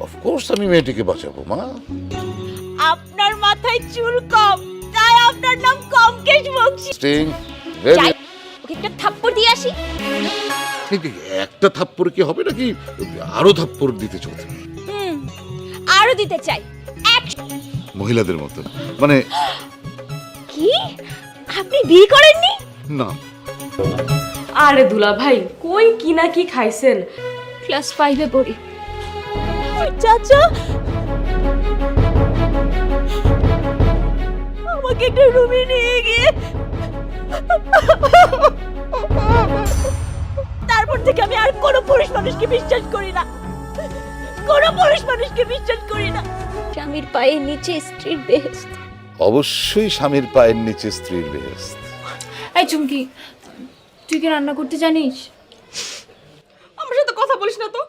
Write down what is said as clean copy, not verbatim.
Of course আমি মেয়েটিকে বাঁচাবো মা। আপনার মাথায় চুল কম, তাই আপনার নাম কমকেশ বক্সী। স্টিং যাই, ওকে একটা থাপ্পড় দিয়ে আসি। একটা থাপ্পড় কি হবে নাকি আরো থাপ্পড় দিতে চলছে? আরো দিতে চাই এক। মহিলাদের মতো মানে কি আপনি বিয়ে করেননি? না। আরে দুলা ভাই কই কি না কি খাইছেন? ক্লাস 5 এ পড়ি। চাচা আমাকে একটা রুমে নিয়ে গিয়ে তারপর থেকে আমি আর কোনো পুরুষ মানুষকে বিশ্বাস করি না, কোনো পুরুষ মানুষকে বিশ্বাস করি না। স্বামীর পায়ের নিচে স্ত্রীর বেহেশত। অবশ্যই স্বামীর পায়ের নিচে স্ত্রীর বেহেশত। এই চুমকি, তুই কি রান্না করতে জানিস? আমার সাথে কথা বলিস না তো।